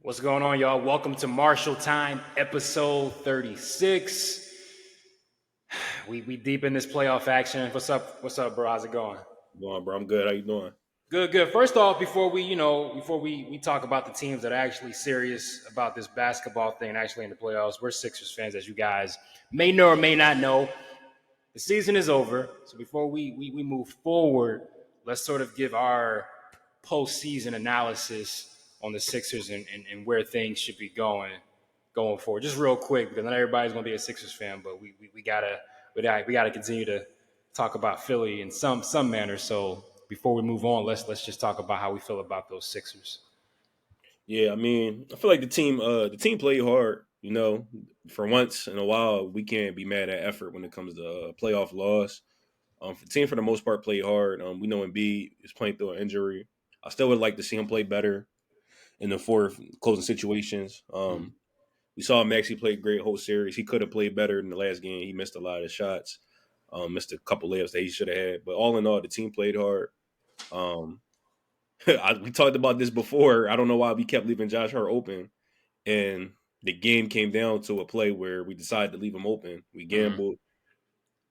What's going on, y'all? Welcome to Marshall Time, episode 36. We deep in this playoff action. What's up? What's up, bro? How's it going? Going, bro. I'm good. How you doing? Good, good. First off, before we talk about the teams that are actually serious about this basketball thing, actually in the playoffs, we're Sixers fans, as you guys may know or may not know. The season is over, so before we move forward, let's sort of give our postseason analysis on the Sixers and where things should be going forward. Just real quick, because not everybody's going to be a Sixers fan, but we gotta continue to talk about Philly in some manner. So before we move on, let's just talk about how we feel about those Sixers. Yeah, I mean, I feel like the team played hard. For once in a while, we can't be mad at effort when it comes to playoff loss. The team for the most part played hard. We know Embiid is playing through an injury. I still would like to see him play better in the fourth closing situations. We saw Maxi play great whole series. He could have played better in the last game. He missed a lot of shots. Missed a couple layups that he should have had. But all in all, the team played hard. Um, we talked about this before. I don't know why we kept leaving Josh Hart open, and the game came down to a play where we decided to leave him open. We Mm-hmm. gambled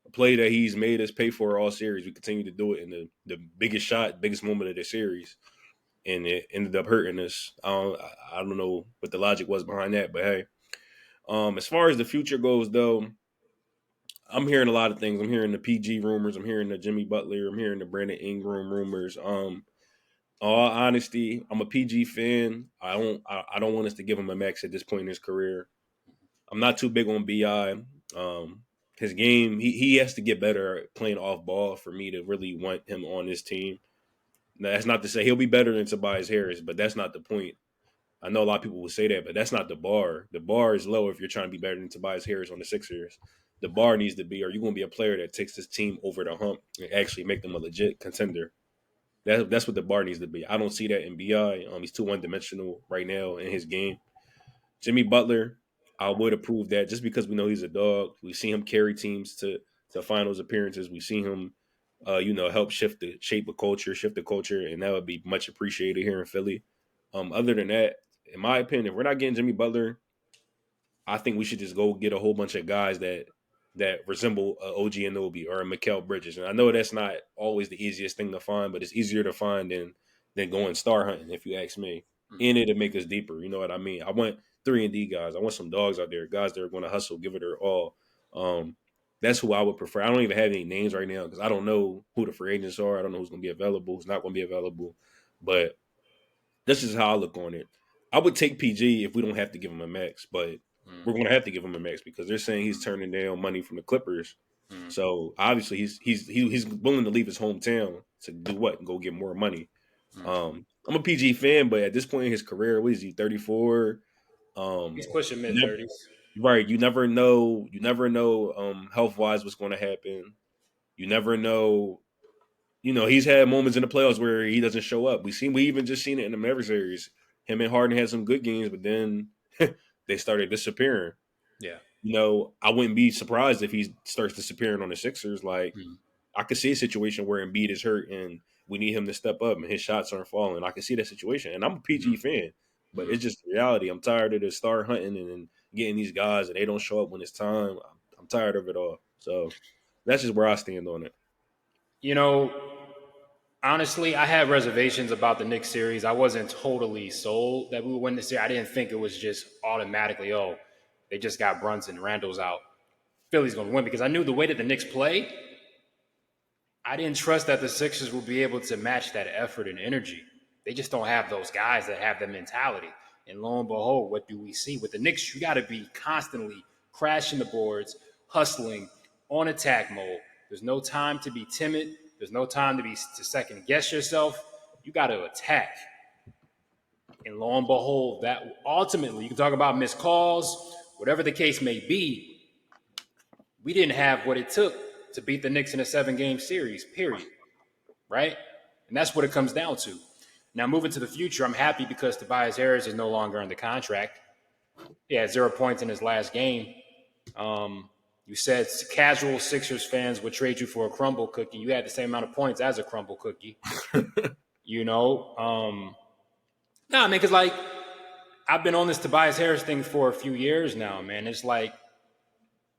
a play that he's made us pay for all series. We continue to do it in the biggest shot, biggest moment of the series, and it ended up hurting us. I don't know what the logic was behind that, but hey, as far as the future goes, though, I'm hearing a lot of things. I'm hearing the PG rumors. I'm hearing the Jimmy Butler. I'm hearing the Brandon Ingram rumors. All honesty, I'm a PG fan. I don't want us to give him a max at this point in his career. I'm not too big on Bi. His game, he has to get better at playing off ball for me to really want him on this team. Now, that's not to say he'll be better than Tobias Harris, but that's not the point. I know a lot of people will say that, but that's not the bar. The bar is low if you're trying to be better than Tobias Harris on the Sixers. The bar needs to be, are you going to be a player that takes this team over the hump and actually make them a legit contender? That's what the bar needs to be. I don't see that in Bi. He's too one dimensional right now in his game. Jimmy Butler, I would approve that just because we know he's a dog. We've seen him carry teams to finals appearances. We've seen him, help shift the shape of culture, shift the culture, and that would be much appreciated here in Philly. Other than that, in my opinion, if we're not getting Jimmy Butler, I think we should just go get a whole bunch of guys that resemble OG Anobi or a Mikael Bridges. And I know that's not always the easiest thing to find, but it's easier to find than going star hunting, if you ask me. Mm-hmm. And it'll make us deeper. You know what I mean? I want 3-and-D guys. I want some dogs out there, guys that are going to hustle, give it their all. Um, that's who I would prefer. I don't even have any names right now because I don't know who the free agents are. I don't know who's going to be available, who's not going to be available. But this is how I look on it. I would take PG if we don't have to give him a max, but we're going to have to give him a max because they're saying he's turning down money from the Clippers. Mm-hmm. So obviously he's willing to leave his hometown to do what? Go get more money. I'm a PG fan, but at this point in his career, what is he? 34. He's Um, pushing mid you never, 30s. right? You never know. You never know. Health wise, what's going to happen? You never know. He's had moments in the playoffs where he doesn't show up. We even just seen it in the Mavericks series. Him and Harden had some good games, but then they started disappearing. Yeah. I wouldn't be surprised if he starts disappearing on the Sixers. Like Mm-hmm. I could see a situation where Embiid is hurt and we need him to step up and his shots aren't falling. I can see that situation. And I'm a PG fan, but Mm-hmm. it's just reality. I'm tired of the star hunting and getting these guys and they don't show up when it's time. I'm tired of it all. So that's just where I stand on it. You know, honestly, I had reservations about the Knicks series. I wasn't totally sold that we would win the series. I didn't think it was just automatically, oh, they just got Brunson, Randall's out. Philly's going to win because I knew the way that the Knicks play, I didn't trust that the Sixers would be able to match that effort and energy. They just don't have those guys that have that mentality. And lo and behold, what do we see? With the Knicks, you got to be constantly crashing the boards, hustling, on attack mode. There's no time to be timid. There's no time to second guess yourself. You got to attack. And lo and behold, that ultimately, you can talk about missed calls, whatever the case may be, we didn't have what it took to beat the Knicks in a 7-game series, period. Right? And that's what it comes down to. Now, moving to the future, I'm happy because Tobias Harris is no longer under contract. He had 0 points in his last game. You said casual Sixers fans would trade you for a crumble cookie. You had the same amount of points as a crumble cookie. You know, nah, man, because like I've been on this Tobias Harris thing for a few years now, man. It's like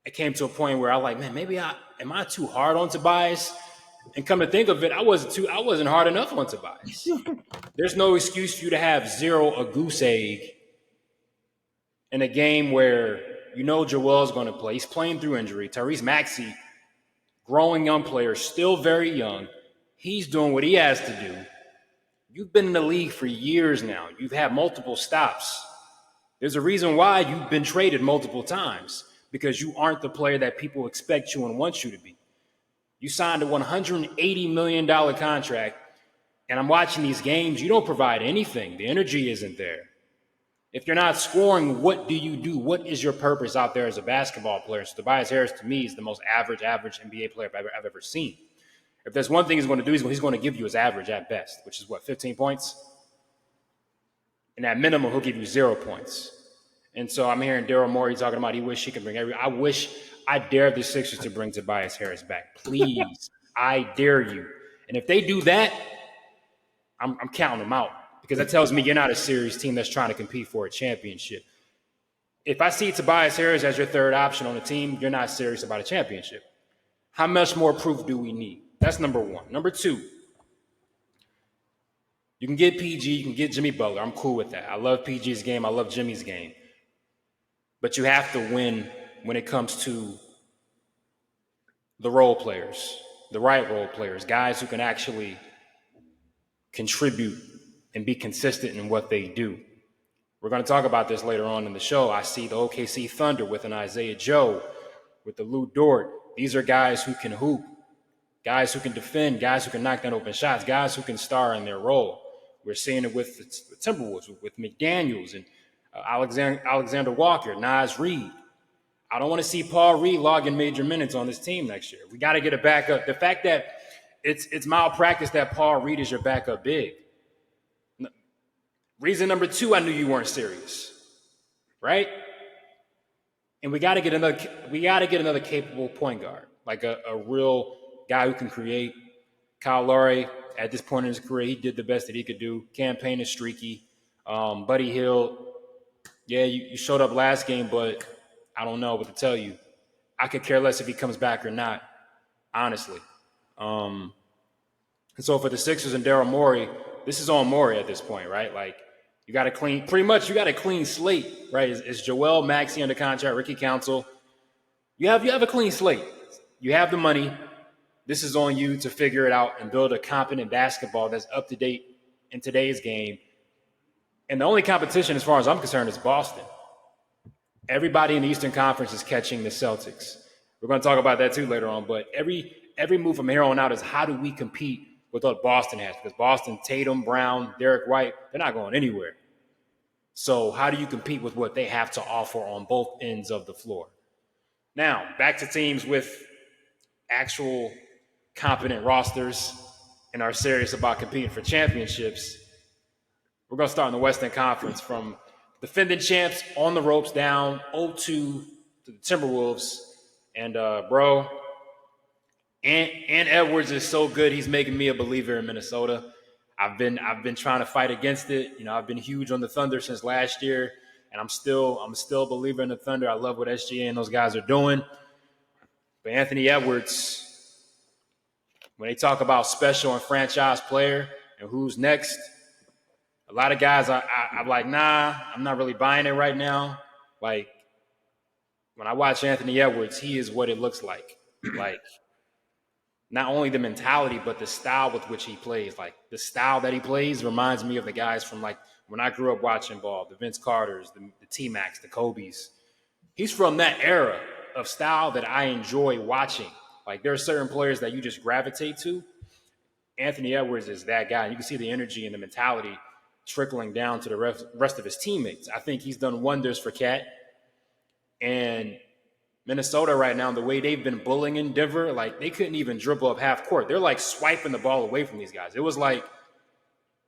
it came to a point where I was like, man, am I too hard on Tobias? And come to think of it, I wasn't hard enough on Tobias. There's no excuse for you to have zero a goose egg in a game where you know Joel's going to play. He's playing through injury. Tyrese Maxey, growing young player, still very young. He's doing what he has to do. You've been in the league for years now. You've had multiple stops. There's a reason why you've been traded multiple times, because you aren't the player that people expect you and want you to be. You signed a $180 million contract, and I'm watching these games. You don't provide anything. The energy isn't there. If you're not scoring, what do you do? What is your purpose out there as a basketball player? So Tobias Harris, to me, is the most average NBA player I've ever seen. If there's one thing he's going to do, he's going to give you his average at best, which is what, 15 points? And at minimum, he'll give you 0 points. And so I'm hearing Daryl Morey talking about he wish he could bring I dare the Sixers to bring Tobias Harris back. Please, I dare you. And if they do that, I'm counting them out, because that tells me you're not a serious team that's trying to compete for a championship. If I see Tobias Harris as your third option on the team, you're not serious about a championship. How much more proof do we need? That's number one. Number two, you can get PG, you can get Jimmy Butler. I'm cool with that. I love PG's game. I love Jimmy's game. But you have to win when it comes to the role players, the right role players, guys who can actually contribute and be consistent in what they do. We're going to talk about this later on in the show. I see the OKC Thunder with an Isaiah Joe, with the Lou Dort. These are guys who can hoop, guys who can defend, guys who can knock down open shots, guys who can star in their role. We're seeing it with the Timberwolves, with McDaniels and Alexander Walker, Naz Reid. I don't want to see Paul Reed logging major minutes on this team next year. We got to get a backup. The fact that it's malpractice that Paul Reed is your backup big. Reason number two, I knew you weren't serious, right? And we got to get another capable point guard, like a real guy who can create. Kyle Lowry, at this point in his career, he did the best that he could do. Campaign is streaky. Buddy Hield, yeah, you showed up last game, but I don't know what to tell you. I could care less if he comes back or not, honestly. And so for the Sixers and Daryl Morey, this is on Morey at this point, right? Like, you got a clean slate, right? It's Joel, Maxey under contract, Ricky Council. You have a clean slate. You have the money. This is on you to figure it out and build a competent basketball that's up to date in today's game. And the only competition, as far as I'm concerned, is Boston. Everybody in the Eastern Conference is catching the Celtics. We're going to talk about that too later on. But every move from here on out is, how do we compete with what Boston has? Because Boston, Tatum, Brown, Derek White, they're not going anywhere. So how do you compete with what they have to offer on both ends of the floor? Now, back to teams with actual competent rosters and are serious about competing for championships. We're going to start in the Western Conference from defending champs on the ropes down 0-2 to the Timberwolves. And, bro, and Edwards is so good, he's making me a believer in Minnesota. I've been trying to fight against it. You know, I've been huge on the Thunder since last year, and I'm still a believer in the Thunder. I love what SGA and those guys are doing. But Anthony Edwards, when they talk about special and franchise player and who's next, a lot of guys I'm like, nah, I'm not really buying it right now. Like, when I watch Anthony Edwards, he is what it looks like. Like, not only the mentality, but the style with which he plays. Like, the style that he plays reminds me of the guys from, like, when I grew up watching ball, the Vince Carters, the T-Macs, the Kobes. He's from that era of style that I enjoy watching. Like, there are certain players that you just gravitate to. Anthony Edwards is that guy. You can see the energy and the mentality trickling down to the rest of his teammates. I think he's done wonders for Cat. And Minnesota right now, the way they've been bullying in Denver, like, they couldn't even dribble up half court. They're like swiping the ball away from these guys. It was like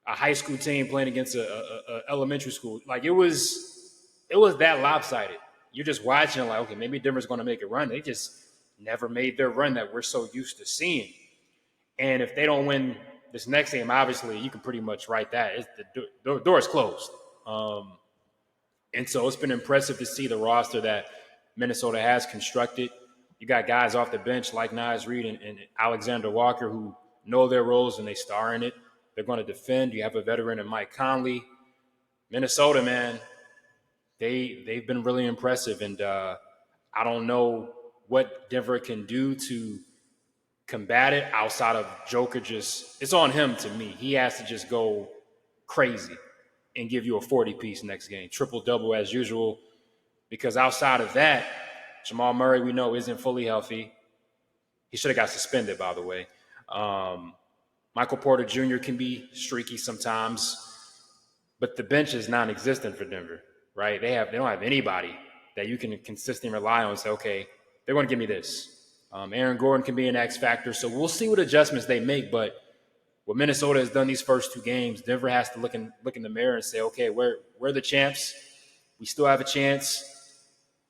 a high school team playing against a elementary school. Like, it was that lopsided. You're just watching like, okay, maybe Denver's going to make a run. They just never made their run that we're so used to seeing. And if they don't win this next game, obviously you can pretty much write that. The door is closed. And so it's been impressive to see the roster that Minnesota has constructed. You got guys off the bench like Naz Reid and Alexander Walker who know their roles and they star in it. They're going to defend. You have a veteran in Mike Conley. Minnesota, man, they've been really impressive, and I don't know what Denver can do to combat it outside of Joker. Just it's on him to me. He has to just go crazy and give you a 40 piece next game, triple double as usual. Because outside of that, Jamal Murray we know isn't fully healthy. He should have got suspended, by the way. Michael Porter Jr. can be streaky sometimes, but the bench is non-existent for Denver, right? They don't have anybody that you can consistently rely on and say, okay, they're going to give me this. Aaron Gordon can be an X factor, so we'll see what adjustments they make. But what Minnesota has done these first 2 games, Denver has to look in the mirror and say, okay, we're the champs. We still have a chance.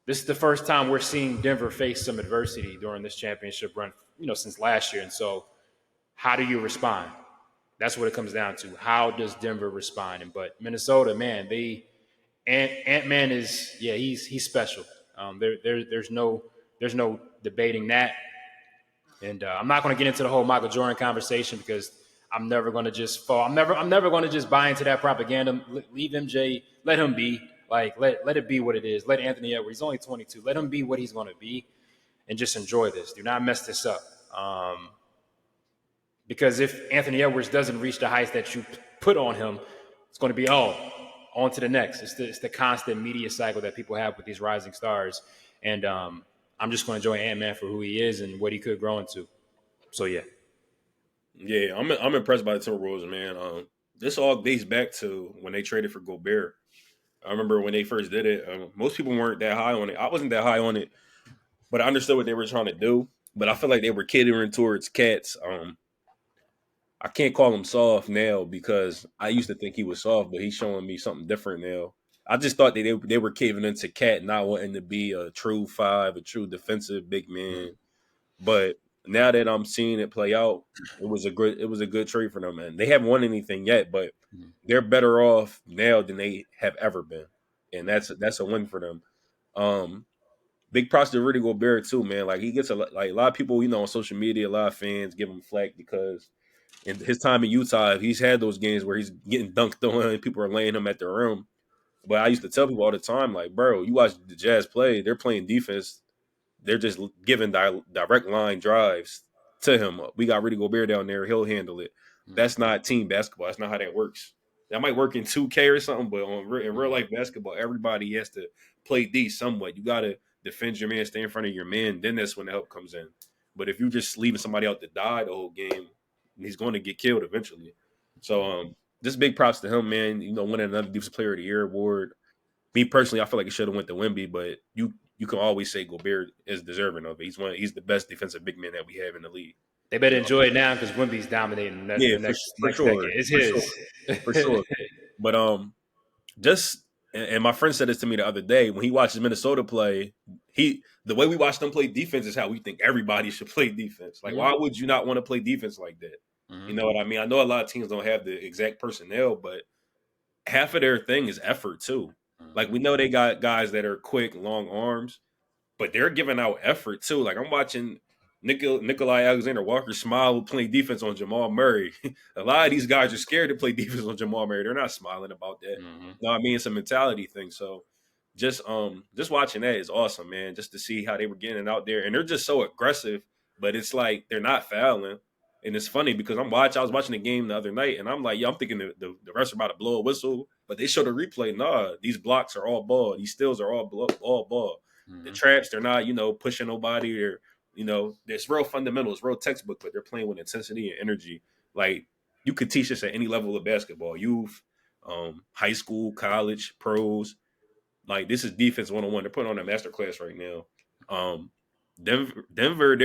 This is the first time we're seeing Denver face some adversity during this championship run, since last year. And so, how do you respond? That's what it comes down to. How does Denver respond? But Minnesota, man, Ant-Man is he's special. There's no debating that. And I'm not going to get into the whole Michael Jordan conversation because I'm never going to just fall. I'm never going to just buy into that propaganda. Leave MJ, let him be. Like let it be what it is. Let Anthony Edwards. He's only 22. Let him be what he's going to be, and just enjoy this. Do not mess this up. Because if Anthony Edwards doesn't reach the heights that you put on him, it's going to be on to the next. It's the constant media cycle that people have with these rising stars, and I'm just going to enjoy Ant-Man for who he is and what he could grow into. So yeah. Yeah, I'm impressed by the Timberwolves, man. This all dates back to when they traded for Gobert. I remember when they first did it. Most people weren't that high on it. I wasn't that high on it, but I understood what they were trying to do. But I feel like they were catering towards cats. I can't call him soft now because I used to think he was soft, but he's showing me something different now. I just thought that they were caving into Cat not wanting to be a true 5, a true defensive big man. But now that I'm seeing it play out, it was a good trade for them, man. They haven't won anything yet, but they're better off now than they have ever been, and that's a win for them. Big props to Rudy Gobert too, man. Like he gets a lot of people, on social media, a lot of fans give him flack because in his time in Utah, he's had those games where he's getting dunked on and people are laying him at the rim. But I used to tell people all the time, like, bro, you watch the Jazz play, they're playing defense. They're just giving direct line drives to him. We got Rudy Gobert down there. He'll handle it. That's not team basketball. That's not how that works. That might work in 2K or something, but in real life basketball, everybody has to play D somewhat. You got to defend your man, stay in front of your man. Then that's when the help comes in. But if you're just leaving somebody out to die the whole game, he's going to get killed eventually. So just big props to him, man. Winning another Defensive Player of the Year award. Me personally, I feel like it should have went to Wemby, but you can always say Gobert is deserving of it. He's the best defensive big man that we have in the league. They better enjoy it now because Wemby's dominating the next sure. decade. It's his. For sure. But and my friend said this to me the other day when he watches Minnesota play. The way we watch them play defense is how we think everybody should play defense. Like, why would you not want to play defense like that? Mm-hmm. You know what I mean? I know a lot of teams don't have the exact personnel, but half of their thing is effort too. Like, we know they got guys that are quick, long arms, but they're giving out effort too. Like, I'm watching Nikolai Alexander Walker smile playing defense on Jamal Murray. A lot of these guys are scared to play defense on Jamal Murray. They're not smiling about that. Mm-hmm. No, I mean, it's a mentality thing. So just watching that is awesome, man, just to see how they were getting out there. And they're just so aggressive, but it's like they're not fouling. And it's funny because I was watching the game the other night, and I'm like, I'm thinking the refs are about to blow a whistle, but they showed a replay. Nah, these blocks are all ball. These steals are all ball. Mm-hmm. The traps, they're not, pushing nobody or, there's real fundamentals, real textbook, but they're playing with intensity and energy. Like, you could teach this at any level of basketball, youth, high school, college, pros. Like, this is defense 101. They're putting on a master class right now. Denver,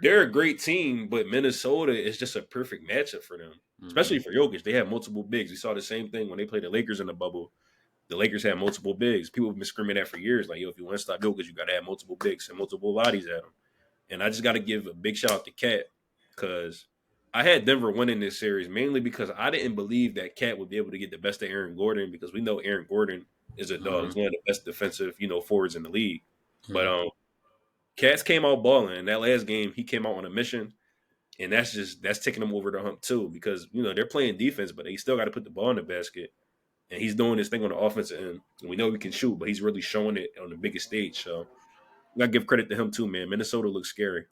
they're a great team, but Minnesota is just a perfect matchup for them, especially for Jokic. They have multiple bigs. We saw the same thing when they played the Lakers in the bubble. The Lakers had multiple bigs. People have been screaming that for years. Like, if you want to stop Jokic, you got to have multiple bigs and multiple bodies at him. And I just got to give a big shout out to Cat because I had Denver winning this series mainly because I didn't believe that Cat would be able to get the best of Aaron Gordon because we know Aaron Gordon is a dog. Mhm. He's one of the best defensive, forwards in the league. But Mhm. Cats came out balling. In that last game, he came out on a mission, and that's taking him over the hump too because they're playing defense, but they still got to put the ball in the basket. And he's doing this thing on the offensive end. And we know he can shoot, but he's really showing it on the biggest stage. So I gotta give credit to him too, man. Minnesota looks scary.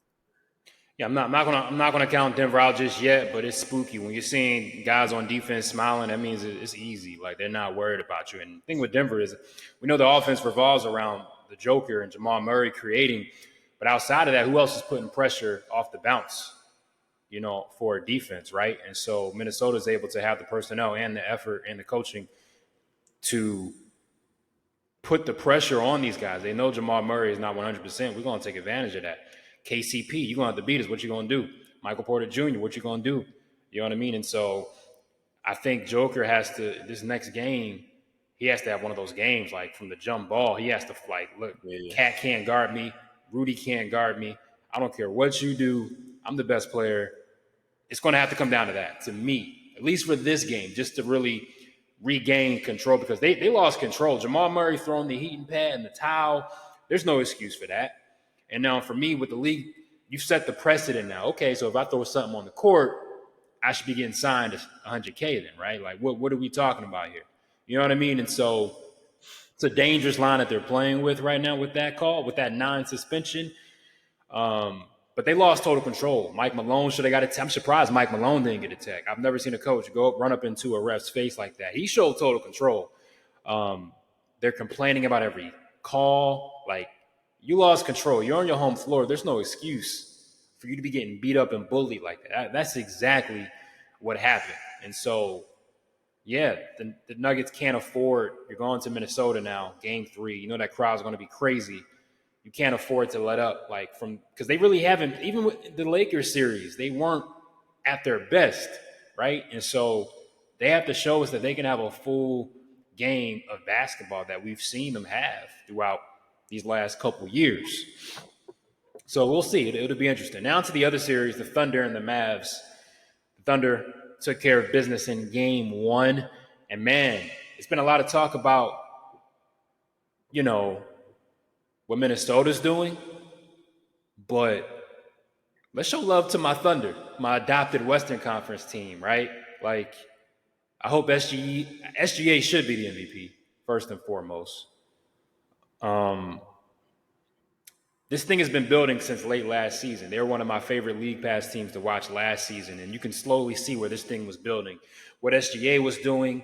Yeah, I'm not gonna count Denver out just yet, but it's spooky when you're seeing guys on defense smiling. That means it's easy. Like they're not worried about you. And the thing with Denver is, we know the offense revolves around the Joker and Jamal Murray creating, but outside of that, who else is putting pressure off the bounce? For defense, right? And so Minnesota's able to have the personnel and the effort and the coaching to put the pressure on these guys. They know Jamal Murray is not 100%. We're going to take advantage of that. KCP, you're going to have to beat us. What you going to do? Michael Porter Jr., what you going to do? You know what I mean? And so I think Joker has to, this next game, he has to have one of those games, like from the jump ball. He has to, like, look, Yeah. Cat can't guard me. Rudy can't guard me. I don't care what you do. I'm the best player. It's going to have to come down to that, to me, at least for this game, just to really regain control because they lost control. Jamal Murray throwing the heating pad and the towel. There's no excuse for that. And now for me with the league, you set the precedent now. Okay, so if I throw something on the court, I should be getting signed to 100K then, right? Like what are we talking about here? You know what I mean? And so it's a dangerous line that they're playing with right now with that call, with that non-suspension. But they lost total control. Mike Malone should have got a tech. I'm surprised Mike Malone didn't get a tech. I've never seen a coach go up, run up into a ref's face like that. He showed total control. They're complaining about every call. Like, you lost control. You're on your home floor. There's no excuse for you to be getting beat up and bullied like that. That's exactly what happened. And so, yeah, the Nuggets can't afford. You're going to Minnesota now, game 3. You know that crowd's going to be crazy. You can't afford to let up, because they really haven't. Even with the Lakers series, they weren't at their best, right? And so they have to show us that they can have a full game of basketball that we've seen them have throughout these last couple years. So we'll see. It'll be interesting. Now to the other series, the Thunder and the Mavs. The Thunder took care of business in game 1. And man, it's been a lot of talk about, what Minnesota's doing. But let's show love to my Thunder, my adopted Western Conference team, right? Like, I hope SGA should be the MVP, first and foremost. This thing has been building since late last season. They were one of my favorite League Pass teams to watch last season, and you can slowly see where this thing was building, what SGA was doing,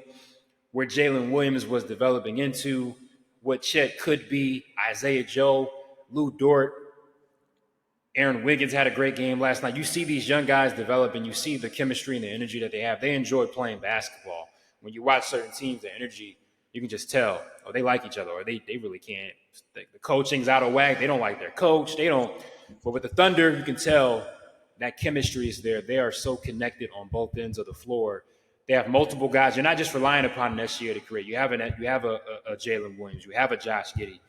where Jalen Williams was developing into, what Chet could be, Isaiah Joe, Lou Dort. Aaron Wiggins had a great game last night. You see these young guys develop, and you see the chemistry and the energy that they have. They enjoy playing basketball. When you watch certain teams, the energy, you can just tell, oh, they like each other, or they really can't. The coaching's out of whack. They don't like their coach. They don't. But with the Thunder, you can tell that chemistry is there. They are so connected on both ends of the floor. They have multiple guys. You're not just relying upon an SGA to create. You have a Jalen Williams. You have a Josh Giddey.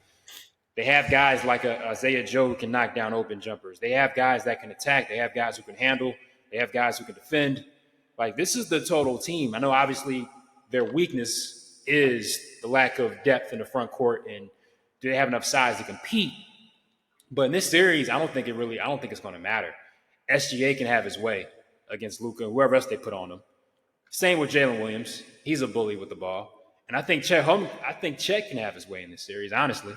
They have guys like Isaiah Joe who can knock down open jumpers. They have guys that can attack. They have guys who can handle. They have guys who can defend. Like, this is the total team. I know obviously their weakness is the lack of depth in the front court and do they have enough size to compete. But in this series, I don't think it's going to matter. SGA can have his way against Luka, whoever else they put on him. Same with Jalen Williams. He's a bully with the ball. And I think Chet can have his way in this series, honestly.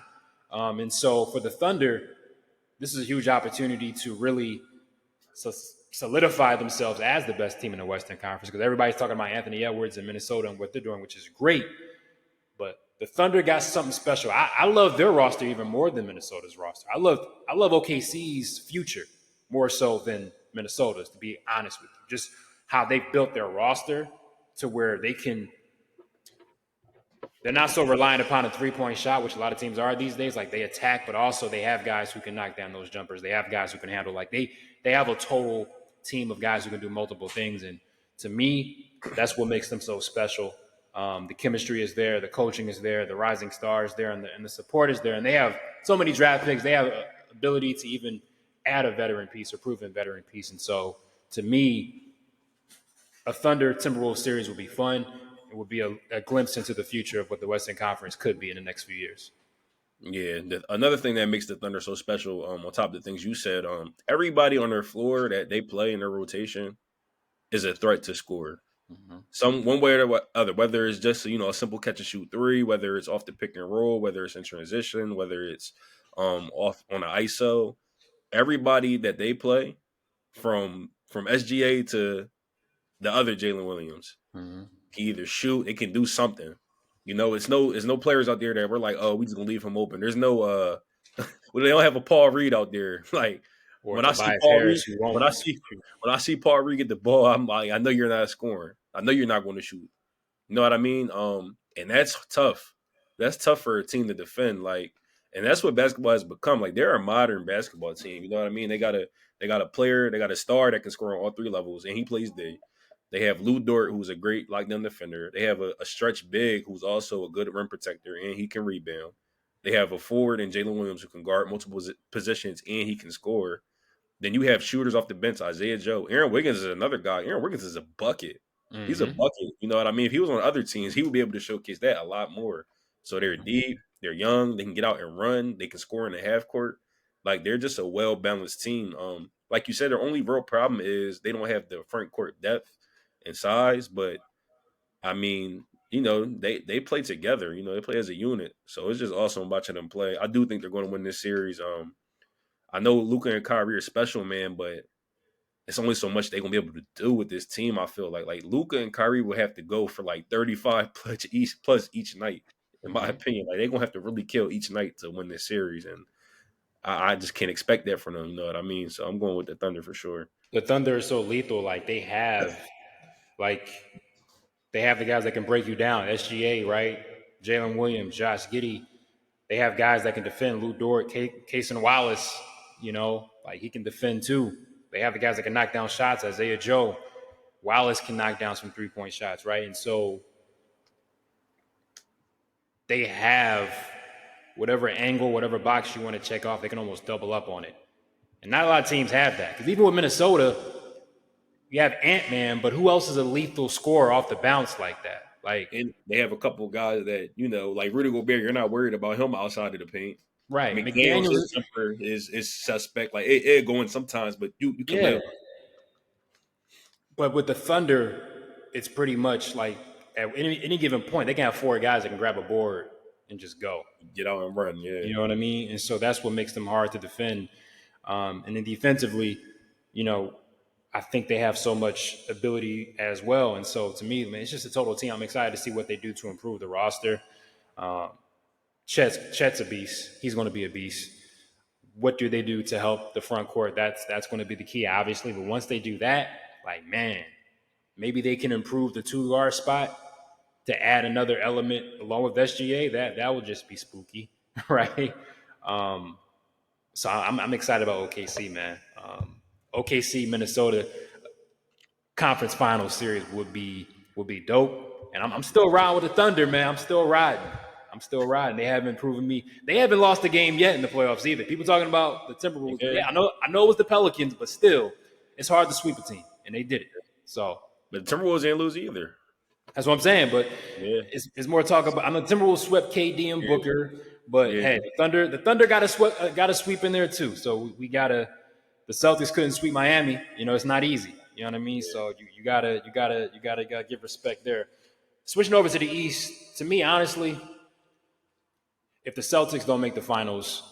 And so for the Thunder, this is a huge opportunity to really solidify themselves as the best team in the Western Conference because everybody's talking about Anthony Edwards and Minnesota and what they're doing, which is great. But the Thunder got something special. I love their roster even more than Minnesota's roster. I love OKC's future more so than Minnesota's, to be honest with you. Just how they built their roster to where they're not so reliant upon a three-point shot, which a lot of teams are these days. Like, they attack, but also they have guys who can knock down those jumpers. They have guys who can handle. Like, they have a total team of guys who can do multiple things. And to me, that's what makes them so special. The chemistry is there. The coaching is there. The rising star is there. And the support is there. And they have so many draft picks. They have ability to even add a veteran piece or proven veteran piece. And so, to me, a Thunder Timberwolves series will be fun. would be a glimpse into the future of what the Western Conference could be in the next few years. Yeah, another thing that makes the Thunder so special, on top of the things you said, everybody on their floor that they play in their rotation is a threat to score. Mm-hmm. Some one way or the other, whether it's just a simple catch and shoot three, whether it's off the pick and roll, whether it's in transition, whether it's off on an ISO. Everybody that they play, from SGA to the other Jalen Williams, Mm-hmm. can either shoot, they can do something. It's no players out there that we're like, oh, we just gonna leave him open. There's no well, they don't have a Paul Reed out there. Like Or when I see Tobias Paul Harris, Reed, who won't when I see shoot. when I see Paul Reed get the ball, I'm like, I know you're not scoring. I know you're not going to shoot. You know what I mean? And that's tough. That's tough for a team to defend. Like, and that's what basketball has become. Like, they're a modern basketball team. You know what I mean? They got a player, they got a star that can score on all three levels, and he plays D. They have Lou Dort, who's a great lockdown defender. They have a stretch big, who's also a good rim protector, and he can rebound. They have a forward in Jalen Williams who can guard multiple positions, and he can score. Then you have shooters off the bench, Isaiah Joe. Aaron Wiggins is another guy. Aaron Wiggins is a bucket. He's a Mm-hmm. bucket. You know what I mean? If he was on other teams, he would be able to showcase that a lot more. So they're deep, they're young, they can get out and run, they can score in the half court. Like, they're just a well balanced team. Like you said, their only real problem is they don't have the front court depth and size, but I mean, they play together. They play as a unit. So it's just awesome watching them play. I do think they're going to win this series. I know Luka and Kyrie are special, man, but it's only so much they're gonna be able to do with this team. I feel like Luka and Kyrie will have to go for like 35 plus each night, in my Mm-hmm. opinion. Like, they're gonna have to really kill each night to win this series, and I just can't expect that from them. You know what I mean? So I'm going with the Thunder for sure. The Thunder is so lethal. Like they have the guys that can break you down. SGA, right? Jalen Williams, Josh Giddey. They have guys that can defend. Lou Dort, Cason Wallace. Like he can defend too. They have the guys that can knock down shots. Isaiah Joe, Wallace can knock down some 3-point shots, right? And so they have whatever angle, whatever box you want to check off, they can almost double up on it. And not a lot of teams have that. Because even with Minnesota, you have Ant-Man, but who else is a lethal scorer off the bounce like that? Like, And they have a couple of guys that, like Rudy Gobert, you're not worried about him outside of the paint. right. McDaniels, McDaniels, his temper is suspect. Like, it going sometimes, but you can yeah. live. But with the Thunder, it's pretty much like at any given point, they can have 4 guys that can grab a board and just go. Get out and run, yeah. You know what I mean? And so that's what makes them hard to defend. And then defensively, I think they have so much ability as well. And so to me, man, it's just a total team. I'm excited to see what they do to improve the roster. Chet's a beast. He's going to be a beast. What do they do to help the front court? That's going to be the key, obviously. But once they do that, like, man, maybe they can improve the 2-guard spot to add another element along with SGA. That will just be spooky, right? So I'm excited about OKC, man. OKC Minnesota conference final series would be dope. And I'm still riding with the Thunder, man. I'm still riding. They haven't proven me. They haven't lost a game yet in the playoffs either. People talking about the Timberwolves. Okay. Yeah, I know it was the Pelicans, but still, it's hard to sweep a team, and they did it. So, But the Timberwolves didn't lose either. that's what I'm saying. But Yeah. it's more talk about. I know Timberwolves swept KD and Booker, but hey, the Thunder got a sweep in there too. So we gotta. The Celtics couldn't sweep Miami. It's not easy. You know what I mean? Yeah. So you gotta give respect there. Switching over to the East, to me, honestly, if the Celtics don't make the finals,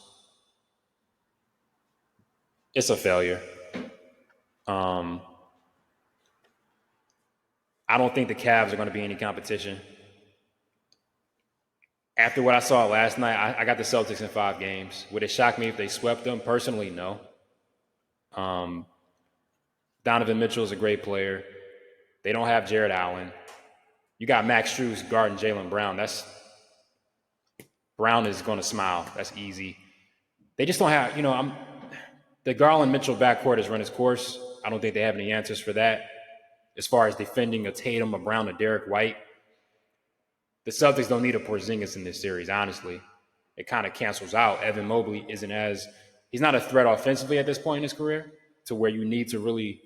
it's a failure. I don't think the Cavs are going to be any competition. After what I saw last night, I got the Celtics in 5 games. Would it shock me if they swept them? Personally, no. Donovan Mitchell is a great player. They don't have Jared Allen. You got Max Strus guarding Jaylen Brown. Brown is going to smile. That's easy. They just don't have, the Garland-Mitchell backcourt has run its course. I don't think they have any answers for that. As far as defending a Tatum, a Brown, a Derek White, the Celtics don't need a Porzingis in this series, honestly. It kind of cancels out. Evan Mobley he's not a threat offensively at this point in his career to where you need to really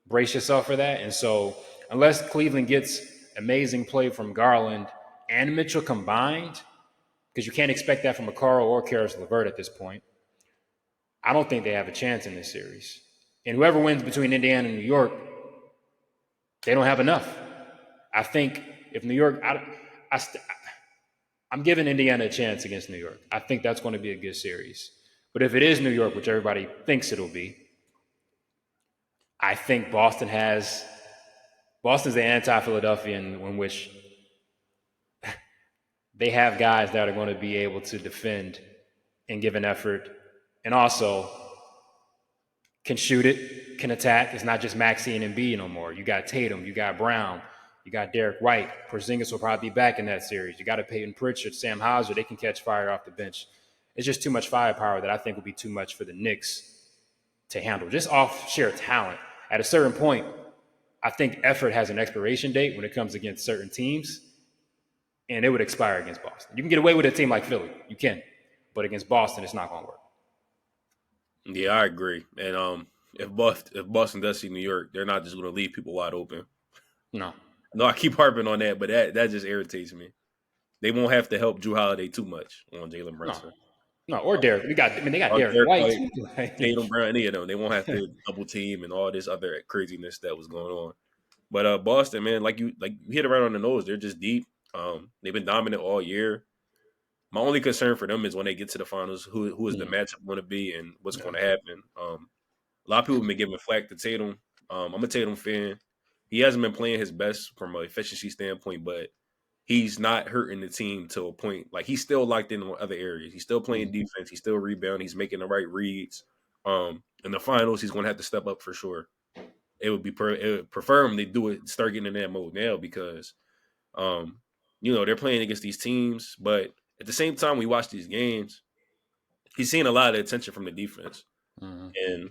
brace yourself for that. And so unless Cleveland gets amazing play from Garland and Mitchell combined, because you can't expect that from Okoro or Karis LeVert at this point, I don't think they have a chance in this series. And whoever wins between Indiana and New York, they don't have enough. I think if New York, I'm giving Indiana a chance against New York. I think that's going to be a good series. But if it is New York, which everybody thinks it'll be, I think Boston's the anti-Philadelphian, in which they have guys that are going to be able to defend and give an effort, and also can shoot it, can attack. It's not just Maxey and Embiid no more. You got Tatum, you got Brown, you got Derek White. Porzingis will probably be back in that series. You got a Peyton Pritchard, Sam Hauser. They can catch fire off the bench. It's just too much firepower that I think will be too much for the Knicks to handle, just off sheer talent. At a certain point, I think effort has an expiration date when it comes against certain teams, and it would expire against Boston. You can get away with a team like Philly. You can. But against Boston, it's not going to work. Yeah, I agree. And if Boston does see New York, they're not just going to leave people wide open. No, I keep harping on that, but that just irritates me. They won't have to help Drew Holiday too much on Jalen Brunson. No, or Derek. They got Derek White too. Tatum, Brown, any of them. They won't have to double team and all this other craziness that was going on. But Boston, man, like you hit it right on the nose. They're just deep. They've been dominant all year. My only concern for them is when they get to the finals, who is the matchup going to be and what's going to happen. A lot of people have been giving flack to Tatum. I'm a Tatum fan. He hasn't been playing his best from an efficiency standpoint, but he's not hurting the team to a point. Like, he's still locked in on other areas. He's still playing defense. He's still rebounding. He's making the right reads. In the finals, he's going to have to step up for sure. It would prefer him to do it, start getting in that mode now because, they're playing against these teams. But at the same time, we watch these games, he's seeing a lot of attention from the defense. Mm-hmm. And,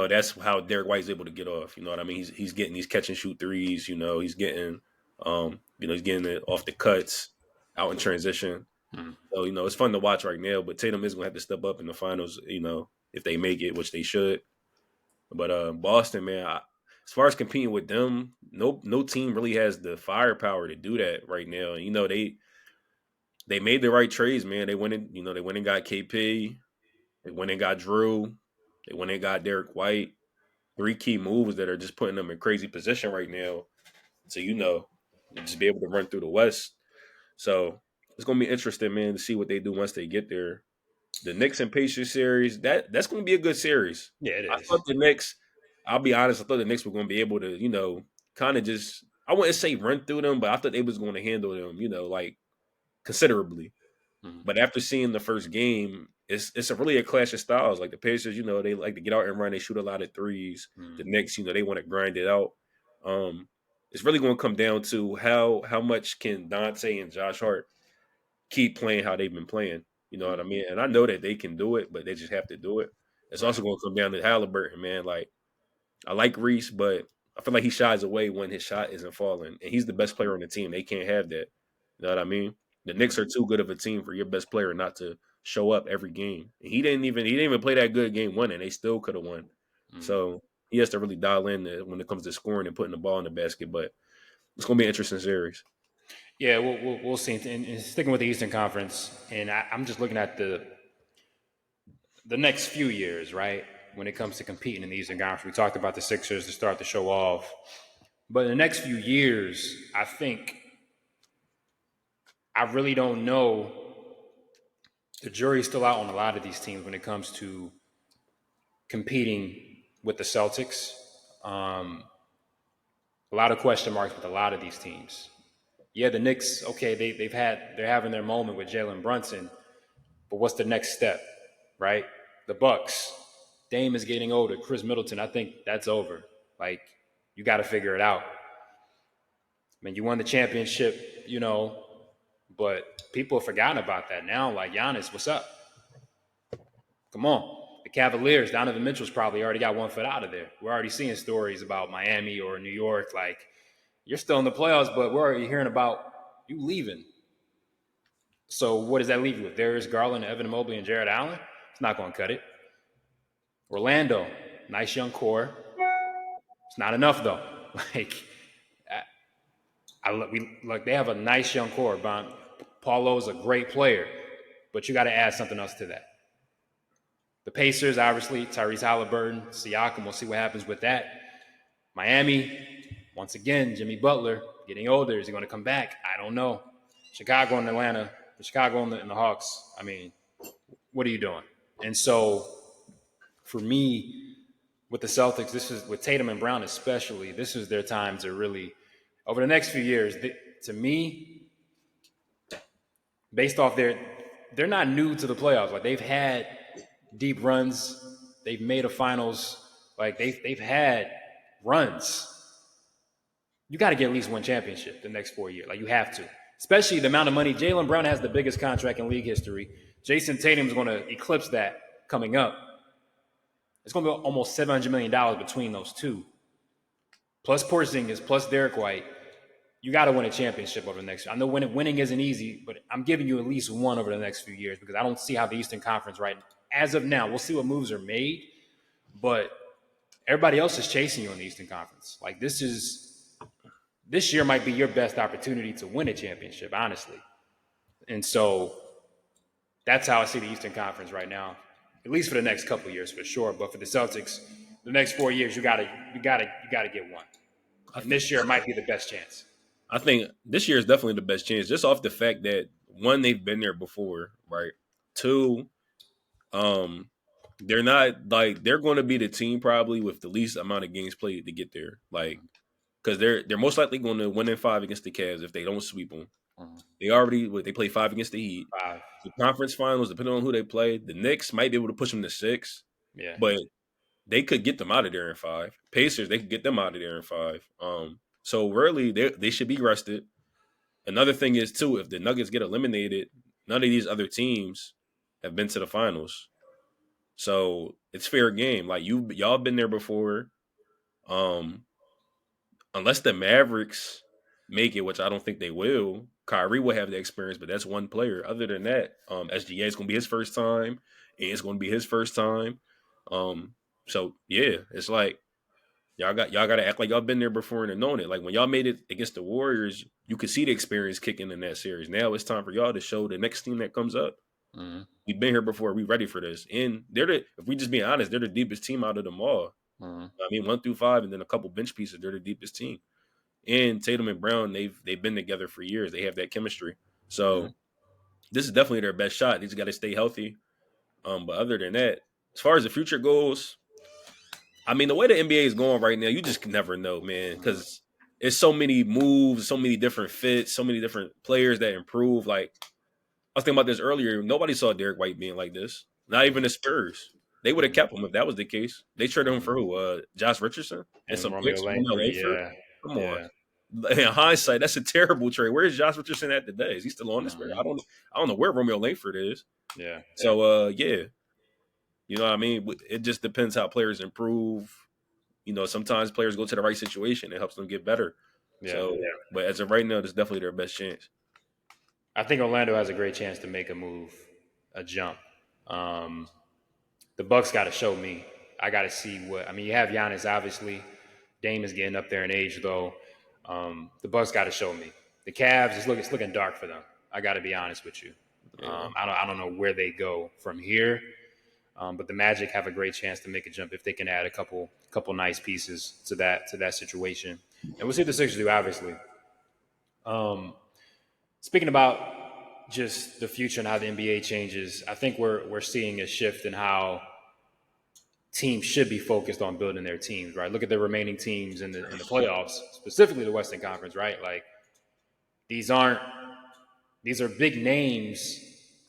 that's how Derek White's able to get off. You know what I mean? He's getting these catch and shoot threes. He's getting he's getting it off the cuts, out in transition. Mm-hmm. So, it's fun to watch right now. But Tatum is going to have to step up in the finals, if they make it, which they should. But Boston, man, as far as competing with them, no team really has the firepower to do that right now. They made the right trades, man. They went and got KP. They went and got Drew. They went and got Derek White. 3 key moves that are just putting them in crazy position right now to, just be able to run through the West. So it's going to be interesting, man, to see what they do once they get there. The Knicks and Pacers series, that's going to be a good series. Yeah, it is. I thought the Knicks, I'll be honest, I thought the Knicks were going to be able to, kind of just, I wouldn't say run through them, but I thought they was going to handle them, like considerably. Mm-hmm. But after seeing the first game, it's really a clash of styles. Like the Pacers, they like to get out and run. They shoot a lot of threes. Mm-hmm. The Knicks, they want to grind it out. It's really going to come down to how much can Dante and Josh Hart keep playing how they've been playing. You know what I mean? And I know that they can do it, but they just have to do it. It's also going to come down to Halliburton, man. Like, I like Reese, but I feel like he shies away when his shot isn't falling. And he's the best player on the team. They can't have that. You know what I mean? The Knicks are too good of a team for your best player not to show up every game. And he didn't even play that good game one, and they still could have won. Mm-hmm. So he has to really dial in when it comes to scoring and putting the ball in the basket. But it's going to be an interesting series. Yeah, we'll see. And sticking with the Eastern Conference, and I'm just looking at the next few years, right? When it comes to competing in the Eastern Conference, we talked about the Sixers to start the show off, but in the next few years, I think I really don't know. The jury's still out on a lot of these teams when it comes to competing with the Celtics. A lot of question marks with a lot of these teams. Yeah, the Knicks, okay, they're having their moment with Jalen Brunson, but what's the next step, right? The Bucks, Dame is getting older. Chris Middleton, I think that's over. Like, you got to figure it out. I mean, you won the championship, but people have forgotten about that now. Like, Giannis, what's up? Come on. The Cavaliers, Donovan Mitchell's probably already got one foot out of there. We're already seeing stories about Miami or New York, like, you're still in the playoffs, but we're already hearing about you leaving. So what does that leave you with? Darius Garland, Evan Mobley, and Jared Allen? It's not going to cut it. Orlando, nice young core. It's not enough, though. Like, They have a nice young core. Paulo is a great player, but you got to add something else to that. The Pacers, obviously, Tyrese Halliburton, Siakam. We'll see what happens with that. Miami, once again, Jimmy Butler getting older. Is he going to come back? I don't know. Chicago and Atlanta, Chicago and the Hawks. I mean, what are you doing? And so, for me, with the Celtics, this is with Tatum and Brown especially. This is their time to really, over the next few years. To me, based off they're not new to the playoffs. Like they've had deep runs, they've made a finals. Like they've had runs. You got to get at least one championship the next 4 years. Like you have to, especially the amount of money. Jaylen Brown has the biggest contract in league history. Jason Tatum is going to eclipse that coming up. It's going to be almost $700 million between those two. Plus Porzingis, plus Derek White. You got to win a championship over the next year. I know winning isn't easy, but I'm giving you at least one over the next few years because I don't see how the Eastern Conference as of now, we'll see what moves are made, but everybody else is chasing you in the Eastern Conference. Like this year might be your best opportunity to win a championship, honestly. And so that's how I see the Eastern Conference right now, at least for the next couple of years for sure. But for the Celtics, the next 4 years, you gotta get one. And this year might be the best chance. I think this year is definitely the best chance, just off the fact that one, they've been there before, right? Two, they're not like they're going to be the team probably with the least amount of games played to get there, like because they're most likely going to win in 5 against the Cavs if they don't sweep them. They play 5 against the Heat. 5. The conference finals, depending on who they play, the Knicks might be able to push them to 6. Yeah, but they could get them out of there in 5. Pacers, they could get them out of there in 5. So really, they should be rested. Another thing is too, if the Nuggets get eliminated, none of these other teams have been to the finals, so it's fair game. Like y'all been there before. Unless the Mavericks make it, which I don't think they will, Kyrie will have the experience, but that's one player. Other than that, SGA is going to be his first time, and it's going to be his first time. So yeah, it's like y'all got to act like y'all been there before and known it. Like when y'all made it against the Warriors, you could see the experience kicking in that series. Now it's time for y'all to show the next team that comes up. Mm-hmm. We've been here before. We ready for this. And if we just being honest, they're the deepest team out of them all. Mm-hmm. I mean, 1 through 5, and then a couple bench pieces. They're the deepest team. And Tatum and Brown, they've been together for years. They have that chemistry. So this is definitely their best shot. They just got to stay healthy. But other than that, as far as the future goes, I mean, the way the NBA is going right now, you just can never know, man, because it's so many moves, so many different fits, so many different players that improve. Like, I was thinking about this earlier. Nobody saw Derek White being like this. Not even the Spurs. They would have kept him if that was the case. They traded him for who? Josh Richardson? And some picks from Langford? Yeah. Come on. In hindsight, that's a terrible trade. Where is Josh Richardson at today? Is he still on this? I don't know where Romeo Langford is. Yeah. So, yeah. You know what I mean? It just depends how players improve. You know, sometimes players go to the right situation. It helps them get better. Yeah. So, but as of right now, it's definitely their best chance. I think Orlando has a great chance to make a move, a jump. The Bucks got to show me. I got to see what – I mean, you have Giannis, obviously. Dame is getting up there in age, though. The Bucks got to show me. The Cavs, it's looking dark for them. I got to be honest with you. I don't know where they go from here. But the Magic have a great chance to make a jump if they can add a couple nice pieces to that situation. And we'll see what the Sixers do, obviously. Speaking about just the future and how the NBA changes, I think we're seeing a shift in how teams should be focused on building their teams, right? Look at the remaining teams in the playoffs, specifically the Western Conference, right? Like these are big names,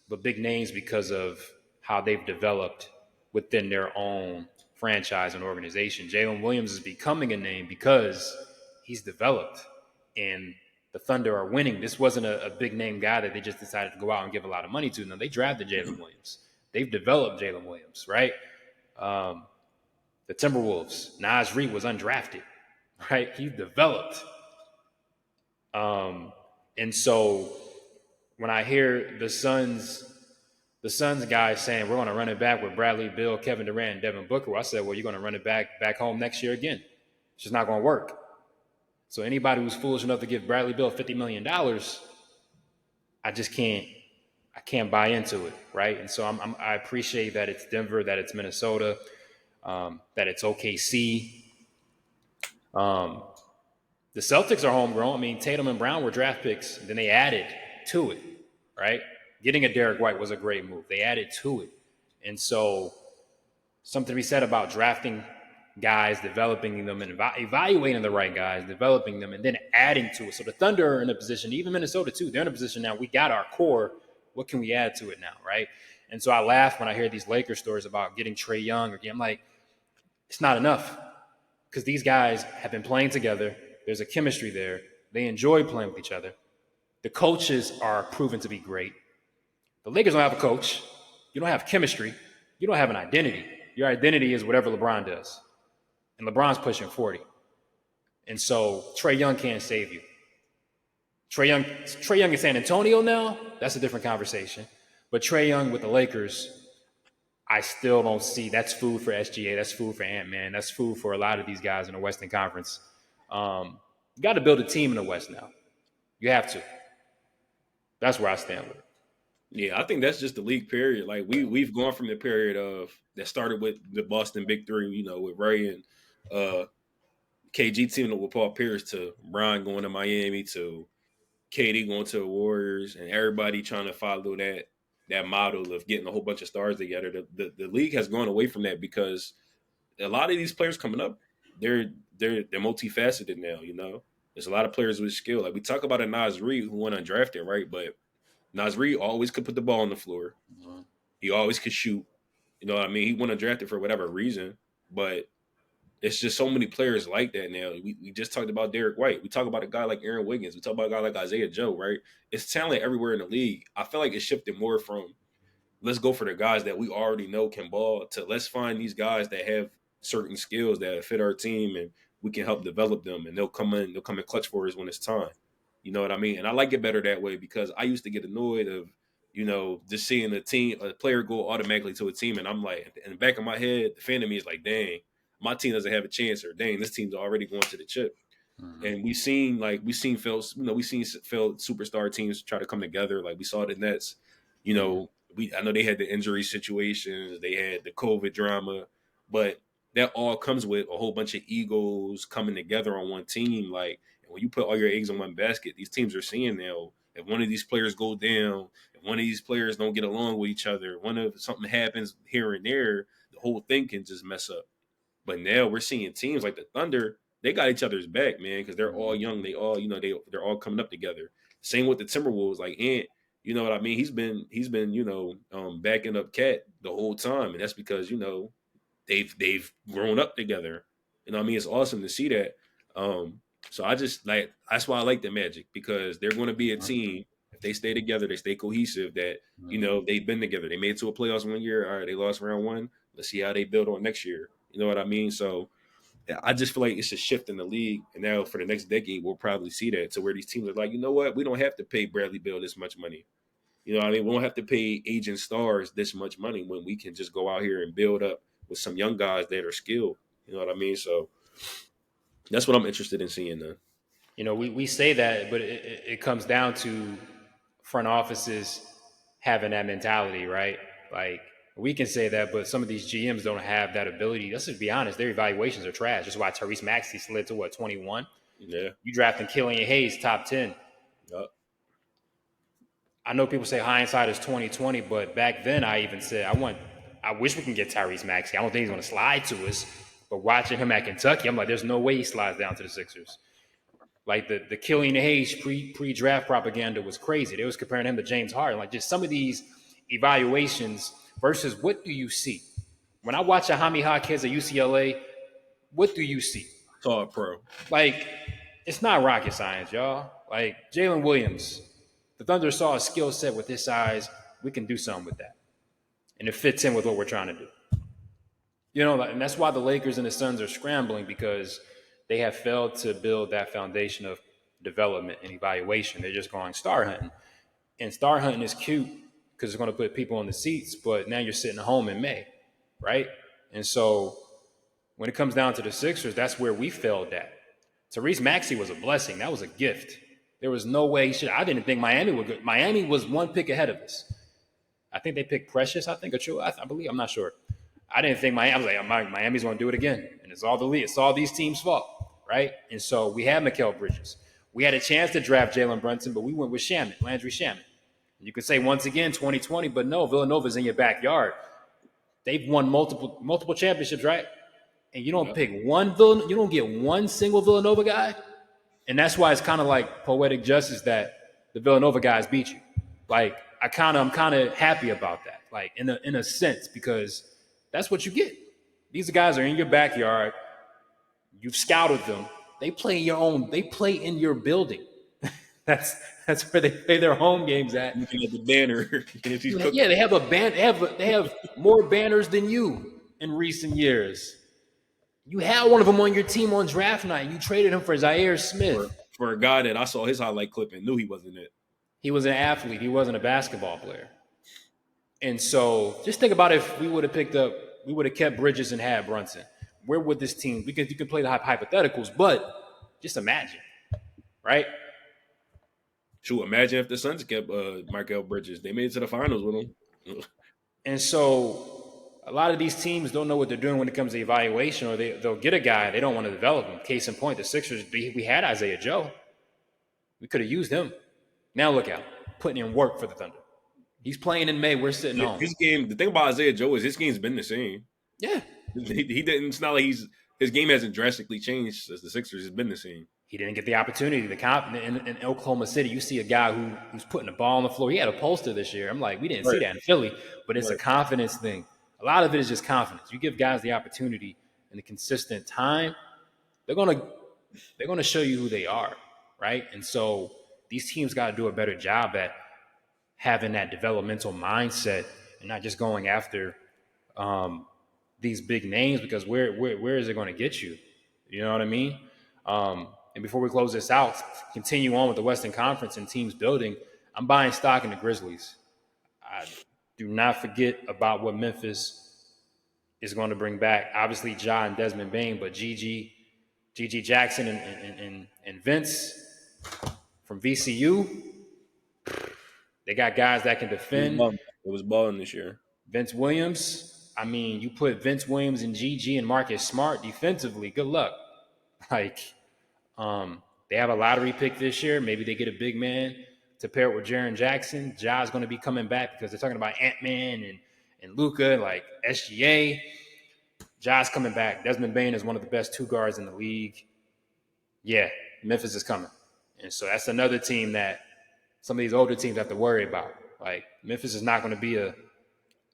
but big names because of how they've developed within their own franchise and organization. Jalen Williams is becoming a name because he's developed, and the Thunder are winning. This wasn't a big name guy that they just decided to go out and give a lot of money to. No, they drafted Jalen Williams. They've developed Jalen Williams, right? The Timberwolves, Naz Reid was undrafted, right? He developed. And so when I hear the Suns guys saying we're going to run it back with Bradley Beal, Kevin Durant, and Devin Booker, I said, well, you're going to run it back home next year again. It's just not going to work. So anybody who's foolish enough to give Bradley Beal $50 million, I just can't buy into it, right? And so I appreciate that it's Denver, that it's Minnesota, that it's OKC. The Celtics are homegrown. I mean, Tatum and Brown were draft picks. Then they added to it, right? Getting a Derek White was a great move. They added to it. And so something to be said about drafting guys, developing them, and evaluating the right guys, developing them, and then adding to it. So the Thunder are in a position, even Minnesota too, they're in a position now, we got our core. What can we add to it now, right? And so I laugh when I hear these Lakers stories about getting Trae Young. I'm like, it's not enough because these guys have been playing together. There's a chemistry there. They enjoy playing with each other. The coaches are proven to be great. The Lakers don't have a coach. You don't have chemistry. You don't have an identity. Your identity is whatever LeBron does. And LeBron's pushing 40. And so Trae Young can't save you. Trae Young in San Antonio now, that's a different conversation. But Trae Young with the Lakers, I still don't see. That's food for SGA. That's food for Ant-Man. That's food for a lot of these guys in the Western Conference. You got to build a team in the West now. You have to. That's where I stand with it. Yeah, I think that's just the league period. Like we've gone from the period of that started with the Boston Big Three, you know, with Ray and KG teaming with Paul Pierce, to Brian going to Miami, to KD going to the Warriors, and everybody trying to follow that model of getting a whole bunch of stars together. The league has gone away from that because a lot of these players coming up, they're multifaceted now. You know, there's a lot of players with skill. Like we talk about a Naz Reid who went undrafted, right? But Naz Reid always could put the ball on the floor. Mm-hmm. He always could shoot. You know what I mean? He went undrafted for whatever reason, but it's just so many players like that now. We just talked about Derek White. We talk about a guy like Aaron Wiggins. We talk about a guy like Isaiah Joe, right? It's talent everywhere in the league. I feel like it's shifted more from let's go for the guys that we already know can ball to let's find these guys that have certain skills that fit our team and we can help develop them, and they'll come in clutch for us when it's time. You know what I mean? And I like it better that way because I used to get annoyed of, you know, just seeing a player go automatically to a team, and I'm like, in the back of my head, the fan of me is like, dang, my team doesn't have a chance, or dang, this team's already going to the chip. Mm-hmm. And we've seen failed superstar teams try to come together. Like we saw the Nets, you know, I know they had the injury situations, they had the COVID drama, but that all comes with a whole bunch of egos coming together on one team. Like, when you put all your eggs in one basket, these teams are seeing now, if one of these players go down, if one of these players don't get along with each other, something happens here and there, the whole thing can just mess up. But now we're seeing teams like the Thunder, they got each other's back, man, because they're all young. They all, you know, they're all coming up together. Same with the Timberwolves, like Ant, you know what I mean? He's been, you know, backing up Cat the whole time, and that's because, you know, they've grown up together. You know what I mean? It's awesome to see that. So I just like, that's why I like the Magic, because they're going to be a team. If they stay together, they stay cohesive, that, you know, they've been together. They made it to a playoffs 1 year. All right, they lost round one. Let's see how they build on next year. You know what I mean? So I just feel like it's a shift in the league. And now for the next decade, we'll probably see that, to where these teams are like, you know what? We don't have to pay Bradley Beal this much money. You know what I mean? We don't have to pay aging stars this much money when we can just go out here and build up with some young guys that are skilled. You know what I mean? So that's what I'm interested in seeing now. You know, we say that, but it comes down to front offices having that mentality, right? Like, we can say that, but some of these GMs don't have that ability. Let's just be honest, their evaluations are trash. That's why Tyrese Maxey slid to, 21? Yeah. You drafting Killian Hayes top 10. Yep. I know people say hindsight is 2020, but back then I even said I wish we can get Tyrese Maxey. I don't think he's going to slide to us, but watching him at Kentucky, I'm like, there's no way he slides down to the Sixers. Like the Killian Hayes pre-draft propaganda was crazy. They was comparing him to James Harden. Like, just some of these evaluations versus what do you see? When I watch a Jaime Jaquez at UCLA, what do you see? Tall pro. Like, it's not rocket science, y'all. Like, Jalen Williams, the Thunder saw a skill set with his size. We can do something with that. And it fits in with what we're trying to do. You know, and that's why the Lakers and the Suns are scrambling, because they have failed to build that foundation of development and evaluation. They're just going star hunting. And star hunting is cute because it's going to put people in the seats, but now you're sitting home in May, right? And so when it comes down to the Sixers, that's where we failed at. Tyrese Maxey was a blessing. That was a gift. There was no way he should. I didn't think Miami would go. Miami was one pick ahead of us. I think they picked Precious. I think I believe. I'm not sure. I didn't think Miami. I was like, Miami's going to do it again, and it's all the league. It's all these teams' fault, right? And so we had Mikal Bridges. We had a chance to draft Jalen Brunson, but we went with Landry Shamet. You could say once again 2020, but no, Villanova's in your backyard. They've won multiple championships, right? And you don't pick one you don't get one single Villanova guy. And that's why it's kind of like poetic justice that the Villanova guys beat you. Like I'm kind of happy about that. Like in a sense, because that's what you get. These guys are in your backyard. You've scouted them. They play in your building. That's where they play their home games at. Looking at the banner. Yeah, they have a band. They have more banners than you in recent years. You had one of them on your team on draft night. You traded him for Zaire Smith. For a guy that I saw his highlight clip and knew he wasn't it. He was an athlete. He wasn't a basketball player. And so just think about if we would have kept Bridges and had Brunson. Where would this team, because you can play the hypotheticals, but just imagine, right? Shoot, imagine if the Suns kept Mikal Bridges. They made it to the finals with him. And so a lot of these teams don't know what they're doing when it comes to evaluation, or they'll get a guy, they don't want to develop him. Case in point, the Sixers, we had Isaiah Joe. We could have used him. Now look out, putting in work for the Thunder. He's playing in May. We're sitting home. His game, the thing about Isaiah Joe is his game's been the same. Yeah. He didn't. It's not like his game hasn't drastically changed as the Sixers. Has been the same. He didn't get the opportunity. In Oklahoma City, you see a guy who's putting the ball on the floor. He had a poster this year. I'm like, we didn't see that in Philly, but it's a confidence thing. A lot of it is just confidence. You give guys the opportunity and the consistent time, they're gonna show you who they are, right? And so these teams got to do a better job at having that developmental mindset and not just going after these big names, because where is it going to get you? You know what I mean? And before we close this out, continue on with the Western Conference and teams building, I'm buying stock in the Grizzlies. I do not forget about what Memphis is going to bring back. Obviously, Ja and Desmond Bane, but GG Jackson and Vince from VCU, they got guys that can defend. It was balling this year. Vince Williams, I mean, you put Vince Williams and GG and Marcus Smart defensively, good luck. Like, they have a lottery pick this year. Maybe they get a big man to pair it with Jaren Jackson. Ja's going to be coming back because they're talking about Ant-Man and Luka, like SGA. Ja's coming back. Desmond Bane is one of the best two guards in the league. Yeah, Memphis is coming. And so that's another team that some of these older teams have to worry about. Like, Memphis is not going to be the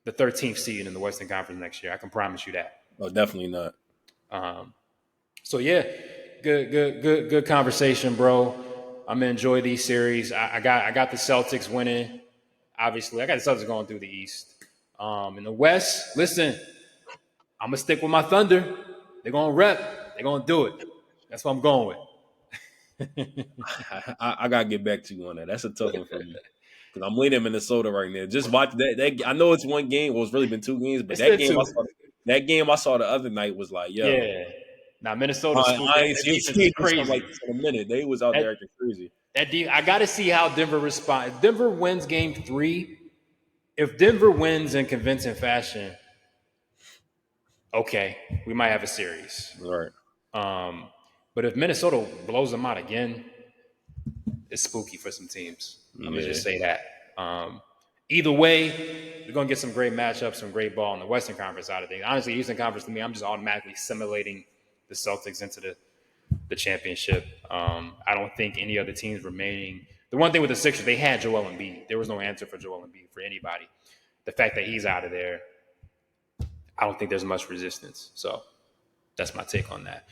13th seed in the Western Conference next year. I can promise you that. Oh, definitely not. So yeah, good conversation, bro. I'm gonna enjoy these series. I got the Celtics winning. Obviously, I got the Celtics going through the East. In the West, listen, I'm gonna stick with my Thunder. They're gonna rep. They're gonna do it. That's what I'm going with. I gotta get back to you on that. That's a tough one for me. Because I'm leaning Minnesota right now. Just watch that. I know it's one game. Well, it's really been two games, but that game I saw the other night was like, yo. Yeah. Now Minnesota, I ain't seen crazy. Like for a minute, they was out there acting crazy. I got to see how Denver responds. If Denver wins Game 3, if Denver wins in convincing fashion, okay, we might have a series. Right. But if Minnesota blows them out again, it's spooky for some teams. I'm gonna just say that. Either way, we're gonna get some great matchups, some great ball in the Western Conference out of things. Honestly, Eastern Conference to me, I'm just automatically simulating the Celtics into the championship. I don't think any other teams remaining. The one thing with the Sixers, they had Joel Embiid. There was no answer for Joel Embiid for anybody. The fact that he's out of there, I don't think there's much resistance. So that's my take on that.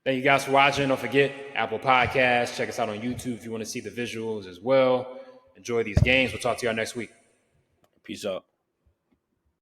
Thank you guys for watching. Don't forget Apple Podcasts. Check us out on YouTube if you want to see the visuals as well. Enjoy these games. We'll talk to y'all next week. Peace out.